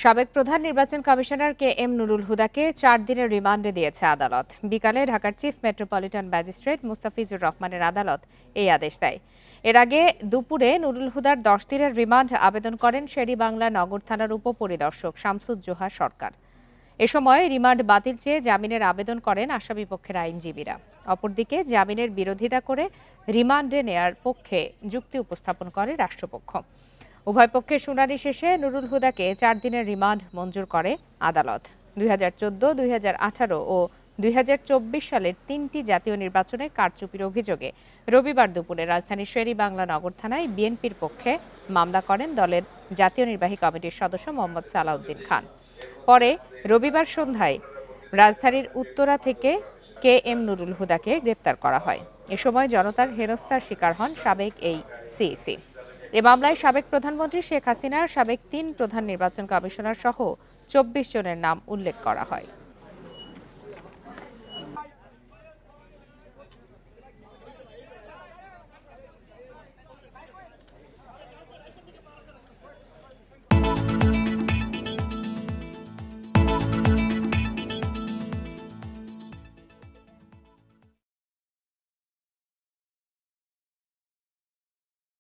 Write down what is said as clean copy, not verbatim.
সাবেক প্রধান নির্বাচন কমিশনার কে এম নুরুল হুদাকে ৪ দিনের রিমান্ডে দিয়েছে আদালত। বিকালে ঢাকার চিফ মেট্রোপলিটন ম্যাজিস্ট্রেট মুস্তাফিজুর রহমানের আদালত এই আদেশ দেয়। এর আগে দুপুরে নুরুল হুদার ১০ দিনের রিমান্ড আবেদন করেন শের-ই-বাংলা নগর থানার উপপরিদর্শক শামসুজ্জোহা সরকার। এ সময় রিমান্ড বাতিল চেয়ে জামিনের আবেদন করেন আসামিপক্ষের আইনজীবীরা। অপরদিকে জামিনের বিরোধিতা করে রিমান্ডে নেয়ার পক্ষে যুক্তি উপস্থাপন করে রাষ্ট্রপক্ষ। উভয় পক্ষের শুনানি শেষে নুরুল হুদাকে ৪ দিনের রিমান্ড মঞ্জুর করে আদালত। ২০১৪, ২০১৮ ও ২০২৪ সালের ৩টি জাতীয় নির্বাচনে কারচুপির অভিযোগে রবিবার দুপুরে রাজধানীর শের-ই-বাংলা নগর থানায় বিএনপির পক্ষে মামলা করেন দলের জাতীয় নির্বাহী কমিটির সদস্য মোহাম্মদ সালাউদ্দিন খান। পরে রবিবার সন্ধ্যায় রাজধানীর উত্তরা থেকে কে এম নুরুল হুদাকে গ্রেপ্তার করা হয়। এ সময় জনতার হেনস্থার শিকার হন সাবেক এই সিইসি। এ মামলায় সাবেক প্রধানমন্ত্রী শেখ হাসিনার সাবেক ৩ প্রধান নির্বাচন কমিশনার সহ ২৪ জনের নাম উল্লেখ করা হয়।